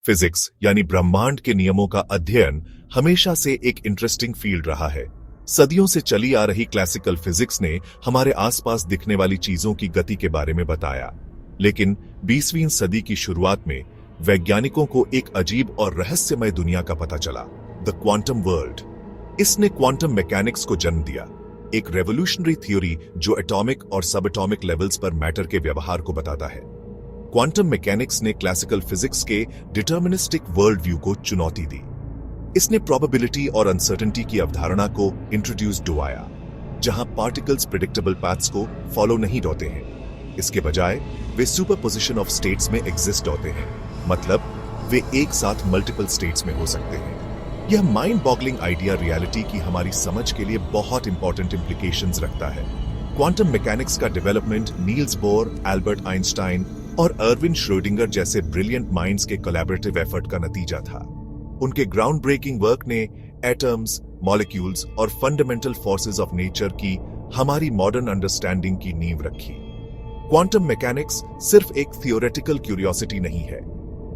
Physics यानी ब्रह्मांड के नियमों का अध्ययन हमेशा से एक इंटरेस्टिंग फील्ड रहा है। सदियों से चली आ रही क्लासिकल फिजिक्स ने हमारे आसपास दिखने वाली चीजों की गति के बारे में बताया, लेकिन 20वीं सदी की शुरुआत में वैज्ञानिकों को एक अजीब और रहस्यमय दुनिया का पता चला, द क्वांटम वर्ल्ड। इसने क्वांटम मैकेनिक्स को जन्म दिया, एक रेवोल्यूशनरी थ्योरी जो एटॉमिक और सब एटॉमिक लेवल्स पर मैटर के व्यवहार को बताता है। क्वांटम मैकेनिक्स ने क्लासिकल फिजिक्स के डिटर्मिनिस्टिक वर्ल्ड व्यू को चुनौती दी। इसने प्रोबेबिलिटी और अनसर्टेनिटी की अवधारणा को इंट्रोड्यूस डुआया, जहां पार्टिकल्स प्रेडिक्टेबल पाथ्स को फॉलो नहीं होते हैं। इसके बजाय वे सुपरपोजिशन ऑफ स्टेट्स में एग्जिस्ट होते हैं, मतलब वे एक साथ मल्टीपल स्टेट्स में हो सकते हैं। यह माइंड बॉगलिंग आइडिया रियलिटी की हमारी समझ के लिए बहुत इंपॉर्टेंट इंप्लीकेशंस रखता है। क्वांटम मैकेनिक्स का development Niels Bohr, Albert Einstein और अर्विन श्रोडिंगर जैसे ब्रिलियंट माइंड्स के कोलैबोरेटिव एफर्ट का नतीजा था। उनके ग्राउंड ब्रेकिंग वर्क ने एटम्स, मॉलिक्यूल्स और फंडामेंटल फोर्सेस ऑफ नेचर की हमारी मॉडर्न अंडरस्टैंडिंग की नींव रखी। क्वांटम मैकेनिक्स सिर्फ एक थियोरेटिकल क्यूरियोसिटी नहीं है,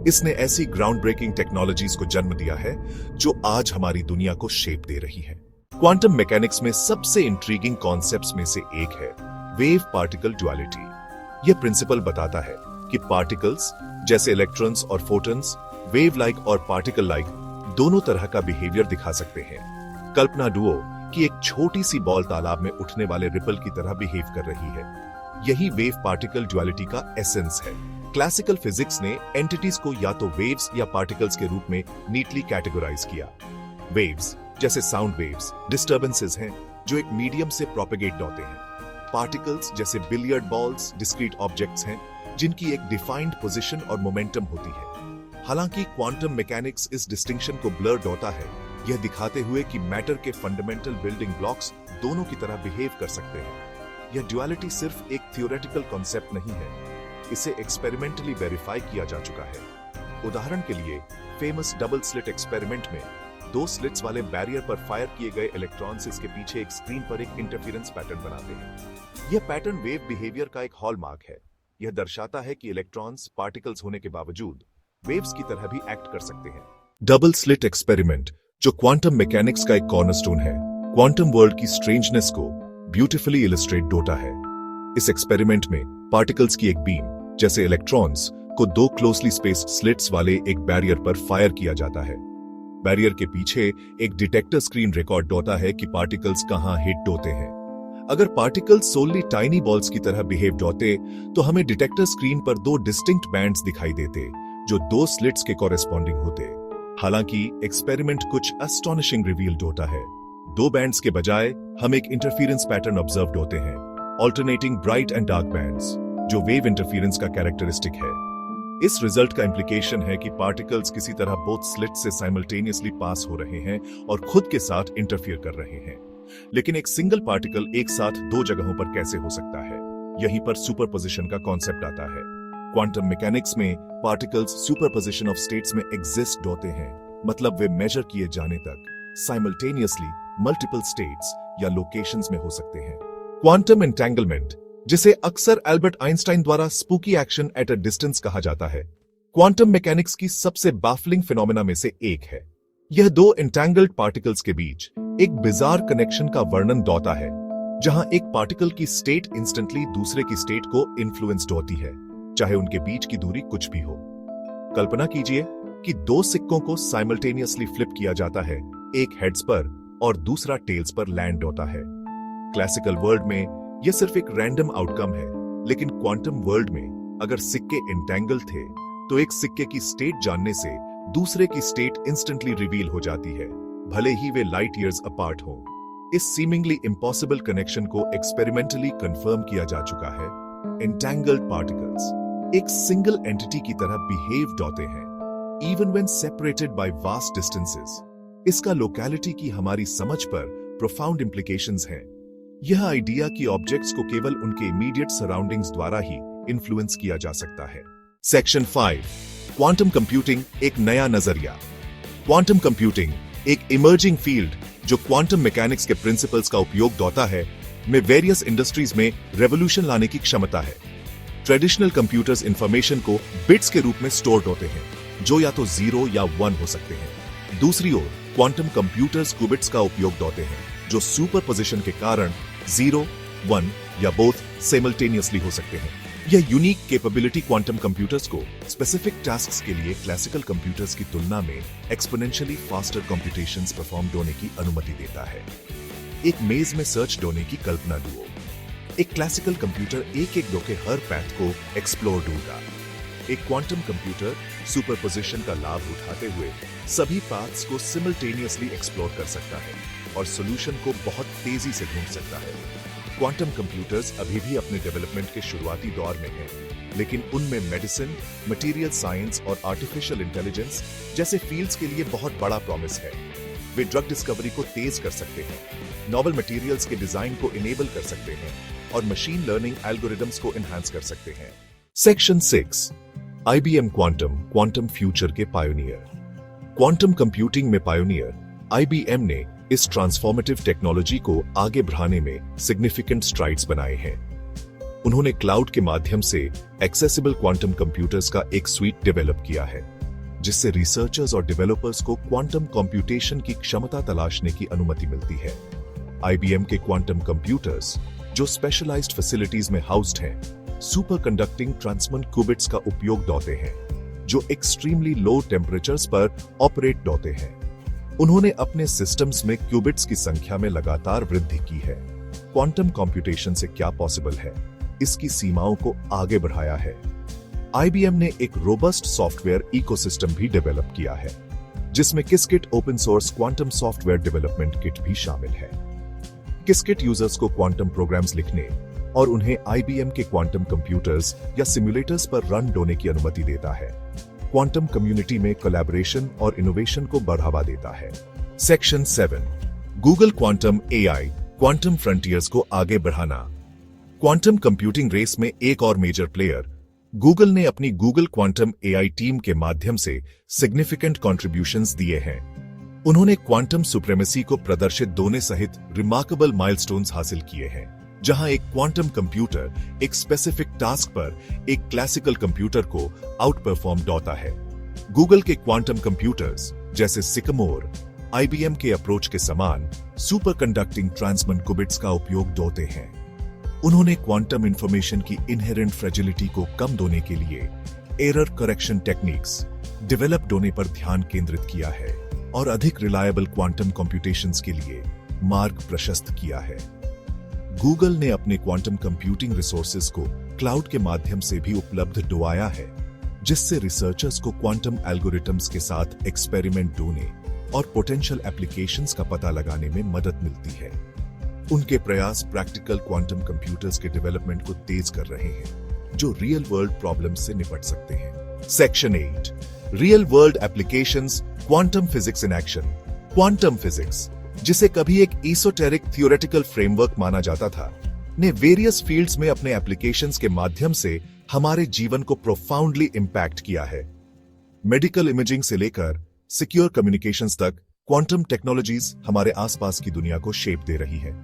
इसने ऐसी ग्राउंड ब्रेकिंग टेक्नोलॉजीज को जन्म दिया है जो आज हमारी दुनिया को शेप दे रही है। क्वांटम मैकेनिक्स में सबसे इंट्रीगिंग कॉन्सेप्ट्स में से एक है वेव पार्टिकल ड्युअलिटी। यह प्रिंसिपल बताता है कि पार्टिकल्स जैसे इलेक्ट्रॉन्स और फोटॉन्स वेव लाइक और पार्टिकल लाइक दोनों तरह का बिहेवियर दिखा सकते हैं। कल्पना डुओ कि एक छोटी सी बॉल तालाब में उठने वाले रिपल की तरह बिहेव कर रही है। यही वेव पार्टिकल ड्युअलिटी का एसेंस है। क्लासिकल फिजिक्स ने एंटिटीज को या तो वेव्स या पार्टिकल्स के रूप में नीटली कैटेगराइज किया। वेव्स जैसे साउंड वेव्स डिस्टर्बेंसेस हैं जो एक मीडियम से प्रोपेगेट होते हैं। पार्टिकल्स जैसे बिलियर्ड बॉल्स डिस्क्रीट ऑब्जेक्ट्स हैं जिनकी एक डिफाइंड पोजीशन और मोमेंटम होती है। हालांकि क्वांटम मैकेनिक्स इस डिस्टिंक्शन को ब्लर होता है, यह दिखाते हुए कि मैटर के फंडामेंटल बिल्डिंग ब्लॉक्स दोनों की तरह बिहेव कर सकते हैं। यह ड्युअलिटी सिर्फ एक थियोरेटिकल कॉन्सेप्ट नहीं है, इसे एक्सपेरिमेंटली वेरीफाई किया जा चुका है। उदाहरण के लिए फेमस डबल स्लिट एक्सपेरिमेंट में 2 स्लिट्स वाले बैरियर पर फायर किए गए इलेक्ट्रॉन्स इसके पीछे एक स्क्रीन पर एक इंटरफेरेंस पैटर्न बनाते हैं। यह पैटर्न वेव बिहेवियर का एक हॉलमार्क है। यह दर्शाता है कि इलेक्ट्रॉन्स पार्टिकल्स होने के बावजूद वेव्स की तरह भी एक्ट कर सकते हैं। डबल स्लिट एक्सपेरिमेंट जो क्वांटम मैकेनिक्स का एक कॉर्नरस्टोन है, क्वांटम वर्ल्ड की स्ट्रेंजनेस को ब्यूटीफुली इलस्ट्रेट होता है। इस एक्सपेरिमेंट में पार्टिकल्स की एक बीम जैसे इलेक्ट्रॉन्स को 2 क्लोजली स्पेस्ड स्लिट्स वाले एक बैरियर पर फायर किया जाता है। बैरियर के पीछे एक डिटेक्टर स्क्रीन रिकॉर्ड होता है कि पार्टिकल्स कहां हिट होते हैं। अगर पार्टिकल्स सोलली टाइनी बॉल्स की तरह बिहेव होते तो हमें डिटेक्टर स्क्रीन पर 2 डिस्टिंक्ट बैंड्स दिखाई देते जो 2 स्लिट्स के कॉरेस्पॉन्डिंग होते। हालांकि एक्सपेरिमेंट कुछ एस्टोनिशिंग रिवील्ड होता है। 2 बैंड्स के बजाय हम एक इंटरफेरेंस पैटर्न ऑब्जर्व्ड होते हैं, alternating bright and dark bands, जो वेव इंटरफेरेंस का कैरेक्टरिस्टिक है। इस रिजल्ट का इंप्लीकेशन है कि पार्टिकल्स किसी तरह बोथ स्लिट्स से साइमल्टेनियसली पास हो रहे हैं और खुद के साथ इंटरफियर कर रहे हैं। लेकिन एक सिंगल पार्टिकल एक साथ 2 जगहों पर कैसे हो सकता है? यहीं पर सुपरपोजिशन का कॉन्सेप्ट आता है। क्वांटम मैकेनिक्स में पार्टिकल्स सुपरपोजिशन ऑफ स्टेट्स में एग्जिस्ट होते हैं, मतलब वे मेजर किए जाने तक साइमल्टेनियसली मल्टीपल स्टेट्स या लोकेशंस में हो सकते हैं। क्वांटम एंटेंगलमेंट, जिसे अक्सर एल्बर्ट आइंस्टाइन द्वारा spooky action at a distance कहा जाता है, क्वांटम मैकेनिक्स की सबसे बाफलिंग फिनोमेना में से एक है। यह 2 एंटेंगल्ड पार्टिकल्स के बीच एक बिजार कनेक्शन का वर्णन होता है, जहां एक पार्टिकल की स्टेट इंस्टेंटली दूसरे की स्टेट को इन्फ्लुएंस्ड होती है, चाहे उनके बीच की दूरी कुछ भी हो। कल्पना कीजिए कि 2 सिक्कों को साइमल्टेनियसली फ्लिप किया जाता है, एक हेड्स पर और दूसरा टेल्स पर लैंड होता है। क्लासिकल वर्ल्ड में यह सिर्फ एक रैंडम आउटकम है, लेकिन क्वांटम वर्ल्ड में अगर सिक्के एंटेंगल थे तो एक सिक्के की स्टेट जानने से दूसरे की स्टेट इंस्टेंटली रिवील हो जाती है, भले ही वे लाइट ईयर्स अपार्ट हों। इस सीमिंगली इम्पॉसिबल कनेक्शन को एक्सपेरिमेंटली कंफर्म किया जा चुका है। एंटेंगल्ड पार्टिकल्स एक सिंगल एंटिटी की तरह बिहेव होते हैं, even when separated by vast distances. इसका लोकेलिटी की हमारी समझ पर प्रोफाउंड इंप्लीकेशंस हैं। यह आइडिया कि ऑब्जेक्ट्स को केवल उनके इमीडिएट सराउंडिंग्स द्वारा ही इन्फ्लुएंस किया जा सकता है। सेक्शन 5, क्वांटम कंप्यूटिंग एक नया नजरिया। क्वांटम कंप्यूटिंग एक इमर्जिंग फील्ड जो क्वांटम मैकेनिक्स के प्रिंसिपल्स का उपयोग होता है में वेरियस इंडस्ट्रीज में रेवोल्यूशन लाने की क्षमता है। ट्रेडिशनल कंप्यूटर्स इंफॉर्मेशन को बिट्स के रूप में स्टोर होते हैं, जो या तो 0 या 1 हो सकते हैं। दूसरी ओर क्वांटम कंप्यूटर्स क्यूबिट्स का उपयोग दोहते हैं, जो सुपरपोजिशन के कारण 0, 1 या बोथ साइमल्टेनियसली हो सकते हैं। यह यूनिक कैपेबिलिटी क्वांटम कंप्यूटर्स को स्पेसिफिक टास्क्स के लिए क्लासिकल कंप्यूटर्स की तुलना में एक्सपोनेंशियली फास्टर कंप्यूटेशंस परफॉर्म होने की अनुमति देता है। एक मेज में सर्च ढूंढने की कल्पना लो। एक क्लासिकल कंप्यूटर एक दो के हर पैथ को एक्सप्लोर ढूंढता। एक क्वांटम कंप्यूटर सुपरपोजिशन का लाभ उठाते हुए सभी पाथ्स को सिमल्टेनियसली एक्सप्लोर कर सकता है और सॉल्यूशन को बहुत तेजी से ढूंढ सकता है। क्वांटम कंप्यूटर्स अभी भी अपने डेवलपमेंट के शुरुआती दौर में हैं, लेकिन उनमें मेडिसिन, मटेरियल साइंस और आर्टिफिशियल इंटेलिजेंस जैसे फील्ड्स के लिए बहुत बड़ा प्रॉमिस है। वे ड्रग डिस्कवरी को तेज कर सकते हैं, नोवेल मटेरियल्स के डिजाइन को इनेबल कर सकते हैं और मशीन लर्निंग एल्गोरिदम्स को एनहांस कर सकते हैं। सेक्शन 6 IBM क्वांटम फ्यूचर के पायोनियर। क्वांटम कंप्यूटिंग में पायोनियर IBM ने इस ट्रांसफॉर्मेटिव टेक्नोलॉजी को आगे बढ़ाने में सिग्निफिकेंट स्ट्राइड्स बनाए हैं। उन्होंने क्लाउड के माध्यम से एक्सेसिबल क्वांटम कंप्यूटर्स का एक स्वीट डेवलप किया है, जिससे रिसर्चर्स और डेवलपर्स को क्वांटम कंप्यूटेशन की क्षमता तलाशने की अनुमति मिलती है। IBM के क्वांटम कंप्यूटर्स, जो स्पेशलाइज्ड फैसिलिटीज में हाउस्ड हैं, सुपर कंडक्टिंग ट्रांसमन क्यूबिट्स का उपयोग दोहते हैं, जो एक्सट्रीमली लो टेम्परेचर्स पर ऑपरेट दोहते हैं। उन्होंने अपने सिस्टम्स में क्यूबिट्स की संख्या में लगातार वृद्धि की है। क्वांटम कंप्यूटेशन से क्या पॉसिबल है, इसकी सीमाओं को आगे बढ़ाया है। IBM ने एक रोबस्ट सॉफ्टवेयर इकोसिस्टम भी डेवलप किया है, जिसमें Qiskit open source quantum software development kit भी शामिल है। किसकिट यूजर्स को क्वांटम प्रोग्राम्स लिखने और उन्हें IBM के क्वांटम कंप्यूटर्स या सिमुलेटर्स पर रन होने की अनुमति देता है। क्वांटम कम्युनिटी में कोलैबोरेशन और इनोवेशन को बढ़ावा देता है। Section 7 Google quantum AI quantum frontiers को आगे बढ़ाना। क्वांटम कंप्यूटिंग रेस में एक और मेजर प्लेयर गूगल ने अपनी गूगल क्वांटम AI टीम के माध्यम से सिग्निफिकेंट कॉन्ट्रीब्यूशंस दिए हैं। उन्होंने क्वांटम सुप्रीमेसी को प्रदर्शित होने सहित रिमार्केबल माइलस्टोन्स हासिल किए हैं, जहां एक क्वांटम कंप्यूटर एक स्पेसिफिक टास्क पर एक क्लासिकल कंप्यूटर को आउट परफॉर्म होता है। गूगल के क्वांटम कंप्यूटर्स जैसे सिकमोर IBM के अप्रोच के समान सुपर कंडक्टिंग ट्रांसमन क्यूबिट्स का उपयोग होते हैं। उन्होंने क्वांटम इंफॉर्मेशन की इनहेरेंट फ्रेजिलिटी को कम होने के लिए एरर करेक्शन टेक्निक्स डेवलप होने पर ध्यान केंद्रित किया है और अधिक रिलायबल क्वांटम कंप्यूटेशंस के लिए मार्ग प्रशस्त किया है। गूगल ने अपने क्वांटम कंप्यूटिंग रिसोर्सेज को क्लाउड के माध्यम से भी उपलब्ध डुआया है, जिससे रिसर्चर्स को क्वांटम एल्गोरिथम्स के साथ एक्सपेरिमेंट ढूंढने और पोटेंशियल एप्लीकेशंस का पता लगाने में मदद मिलती है। उनके प्रयास प्रैक्टिकल क्वांटम कंप्यूटर्स के डेवलपमेंट को तेज कर रहे हैं, जो रियल वर्ल्ड प्रॉब्लम्स से निपट सकते हैं। Section 8 real world applications quantum physics in action. Quantum physics, जिसे कभी एक एसोटेरिक थियोरेटिकल फ्रेमवर्क माना जाता था, ने वेरियस फील्ड्स में अपने एप्लीकेशंस के माध्यम से हमारे जीवन को प्रोफाउंडली इंपैक्ट किया है। मेडिकल इमेजिंग से लेकर सिक्योर कम्युनिकेशंस तक क्वांटम टेक्नोलॉजीज हमारे आसपास की दुनिया को शेप दे रही है।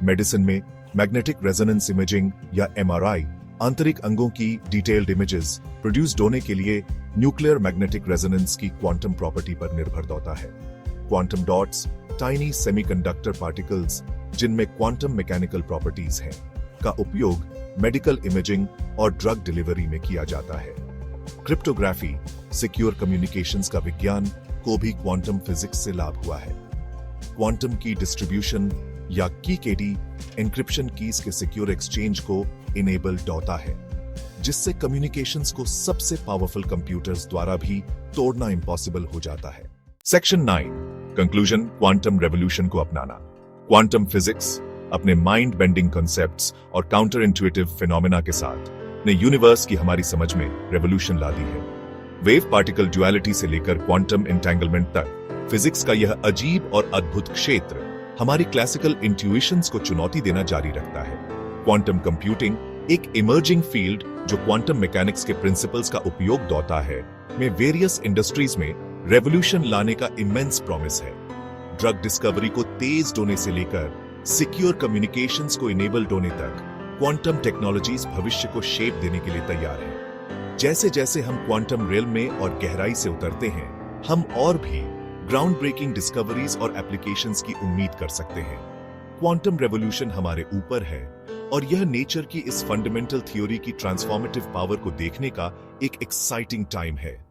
मेडिसिन में मैग्नेटिक रेजोनेंस इमेजिंग या MRI आंतरिक अंगों की डिटेल्ड इमेजेस प्रोड्यूस होने के लिए न्यूक्लियर मैग्नेटिक रेजोनेंस की क्वांटम प्रॉपर्टी पर निर्भर होता है। Quantum dots, tiny semiconductor particles जिनमें क्वांटम मैकेनिकल प्रॉपर्टीज हैं, का उपयोग मेडिकल इमेजिंग और ड्रग डिलीवरी में किया जाता है। क्रिप्टोग्राफी, सिक्योर कम्युनिकेशंस का विज्ञान को भी क्वांटम फिजिक्स से लाभ हुआ है। क्वांटम की डिस्ट्रीब्यूशन या KKD एन्क्रिप्शन कीज के सिक्योर एक्सचेंज को इनेबल होता है, जिससे कम्युनिकेशंस को सबसे पावरफुल कंप्यूटर्स द्वारा भी तोड़ना इम्पॉसिबल हो जाता है। सेक्शन 9 कंक्लूजन क्वांटम रेवोल्यूशन को अपनाना। क्वांटम फिजिक्स अपने माइंड बेंडिंग कॉन्सेप्ट्स और काउंटर इंट्यूटिव फिनोमेना के साथ ने यूनिवर्स की हमारी समझ में रेवोल्यूशन ला दी है। वेव पार्टिकल ड्युअलिटी से लेकर क्वांटम एंटेंगलमेंट तक फिजिक्स का यह अजीब और अद्भुत क्षेत्र हमारी क्लासिकल इंट्यूशंस को चुनौती देना जारी रखता है। क्वांटम कंप्यूटिंग एक इमर्जिंग फील्ड जो क्वांटम मैकेनिक्स के प्रिंसिपल्स का उपयोग होता है में वेरियस इंडस्ट्रीज में रेवोल्यूशन लाने का इमेंस प्रॉमिस है। ड्रग डिस्कवरी को तेज होने से लेकर सिक्योर कम्युनिकेशंस को इनेबल होने तक क्वांटम टेक्नोलॉजीज भविष्य को शेप देने के लिए तैयार है। जैसे जैसे हम क्वांटम रियल्म में और गहराई से उतरते हैं, हम और भी ग्राउंड ब्रेकिंग डिस्कवरीज और एप्लीकेशंस की उम्मीद कर सकते हैं। क्वांटम रेवोल्यूशन हमारे ऊपर है और यह नेचर की इस फंडामेंटल थ्योरी की ट्रांसफॉर्मेटिव पावर को देखने का एक एक्साइटिंग टाइम है।